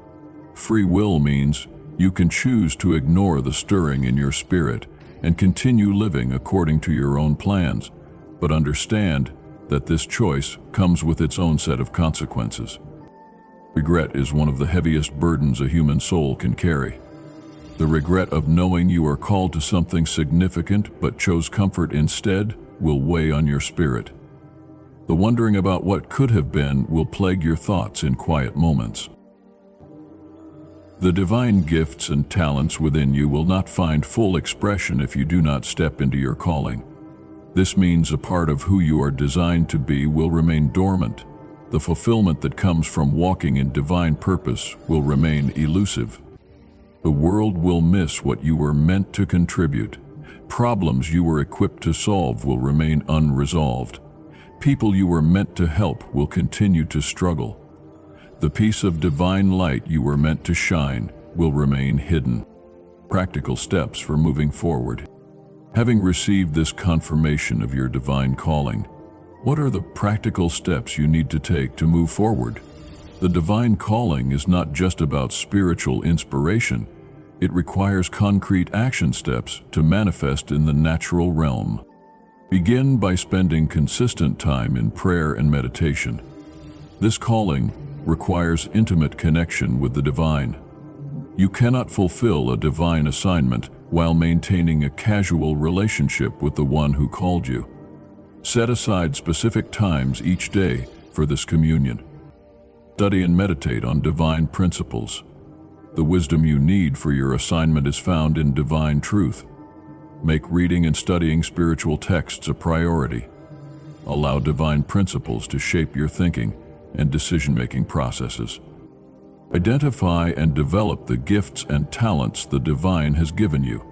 Free will means you can choose to ignore the stirring in your spirit and continue living according to your own plans, but understand that this choice comes with its own set of consequences. Regret is one of the heaviest burdens a human soul can carry. The regret of knowing you are called to something significant but chose comfort instead will weigh on your spirit. The wondering about what could have been will plague your thoughts in quiet moments. The divine gifts and talents within you will not find full expression if you do not step into your calling. This means a part of who you are designed to be will remain dormant. The fulfillment that comes from walking in divine purpose will remain elusive. The world will miss what you were meant to contribute. Problems you were equipped to solve will remain unresolved. People you were meant to help will continue to struggle. The piece of divine light you were meant to shine will remain hidden. Practical steps for moving forward. Having received this confirmation of your divine calling, what are the practical steps you need to take to move forward? The divine calling is not just about spiritual inspiration. It requires concrete action steps to manifest in the natural realm. Begin by spending consistent time in prayer and meditation. This calling requires intimate connection with the divine. You cannot fulfill a divine assignment while maintaining a casual relationship with the one who called you. Set aside specific times each day for this communion. Study and meditate on divine principles. The wisdom you need for your assignment is found in divine truth. Make reading and studying spiritual texts a priority. Allow divine principles to shape your thinking and decision-making processes. Identify and develop the gifts and talents the divine has given you.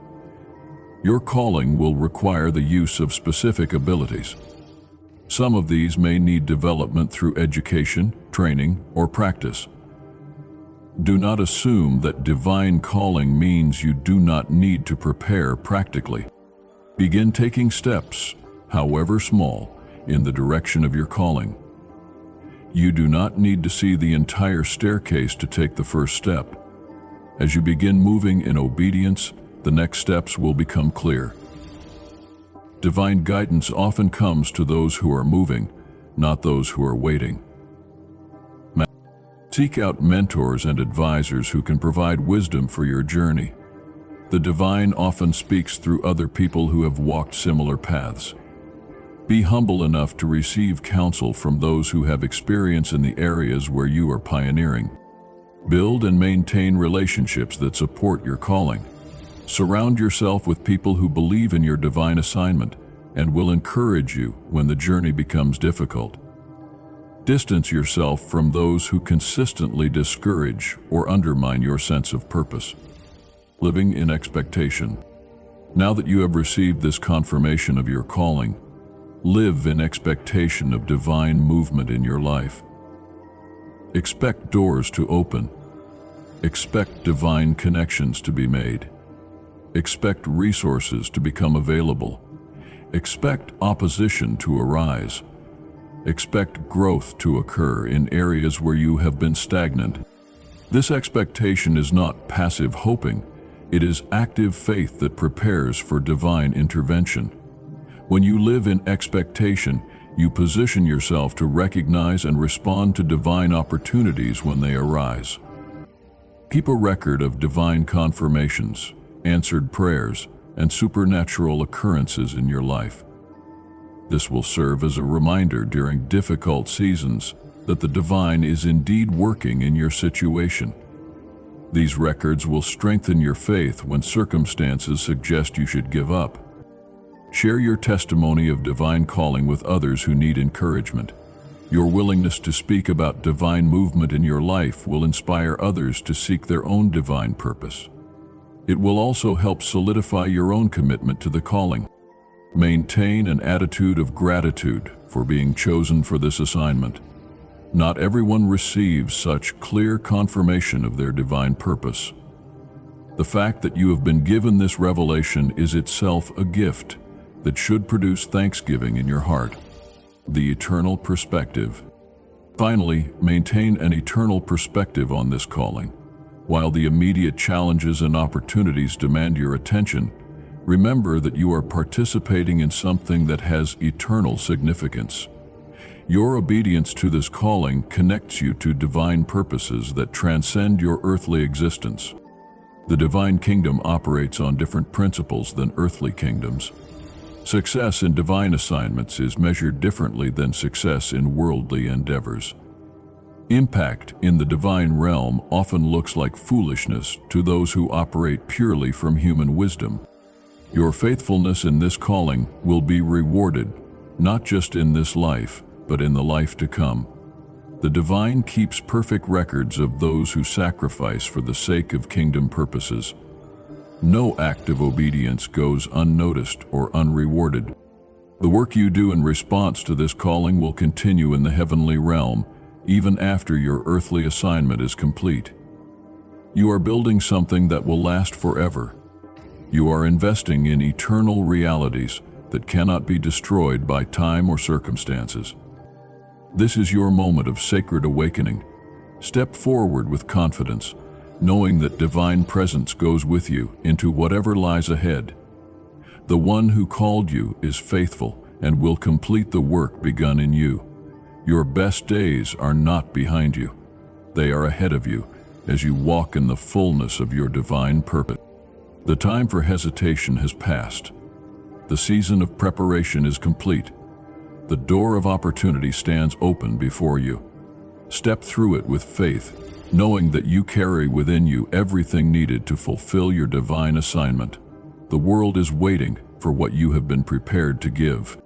Your calling will require the use of specific abilities. Some of these may need development through education, training, or practice. Do not assume that divine calling means you do not need to prepare practically. Begin taking steps, however small, in the direction of your calling. You do not need to see the entire staircase to take the first step. As you begin moving in obedience, the next steps will become clear. Divine guidance often comes to those who are moving, not those who are waiting. Seek out mentors and advisors who can provide wisdom for your journey. The divine often speaks through other people who have walked similar paths. Be humble enough to receive counsel from those who have experience in the areas where you are pioneering. Build and maintain relationships that support your calling. Surround yourself with people who believe in your divine assignment and will encourage you when the journey becomes difficult. Distance yourself from those who consistently discourage or undermine your sense of purpose. Living in expectation. Now that you have received this confirmation of your calling, live in expectation of divine movement in your life. Expect doors to open. Expect divine connections to be made. Expect resources to become available. Expect opposition to arise. Expect growth to occur in areas where you have been stagnant. This expectation is not passive hoping, it is active faith that prepares for divine intervention. When you live in expectation, you position yourself to recognize and respond to divine opportunities when they arise. Keep a record of divine confirmations, answered prayers, and supernatural occurrences in your life. This will serve as a reminder during difficult seasons that the divine is indeed working in your situation. These records will strengthen your faith when circumstances suggest you should give up. Share your testimony of divine calling with others who need encouragement. Your willingness to speak about divine movement in your life will inspire others to seek their own divine purpose. It will also help solidify your own commitment to the calling. Maintain an attitude of gratitude for being chosen for this assignment. Not everyone receives such clear confirmation of their divine purpose. The fact that you have been given this revelation is itself a gift that should produce thanksgiving in your heart. The eternal perspective. Finally, maintain an eternal perspective on this calling. While the immediate challenges and opportunities demand your attention, remember that you are participating in something that has eternal significance. Your obedience to this calling connects you to divine purposes that transcend your earthly existence. The divine kingdom operates on different principles than earthly kingdoms. Success in divine assignments is measured differently than success in worldly endeavors. Impact in the divine realm often looks like foolishness to those who operate purely from human wisdom. Your faithfulness in this calling will be rewarded, not just in this life, but in the life to come. The divine keeps perfect records of those who sacrifice for the sake of kingdom purposes. No act of obedience goes unnoticed or unrewarded. The work you do in response to this calling will continue in the heavenly realm, even after your earthly assignment is complete. You are building something that will last forever. You are investing in eternal realities that cannot be destroyed by time or circumstances. This is your moment of sacred awakening. Step forward with confidence, knowing that divine presence goes with you into whatever lies ahead. The one who called you is faithful and will complete the work begun in you. Your best days are not behind you. They are ahead of you as you walk in the fullness of your divine purpose. The time for hesitation has passed. The season of preparation is complete. The door of opportunity stands open before you. Step through it with faith, knowing that you carry within you everything needed to fulfill your divine assignment. The world is waiting for what you have been prepared to give.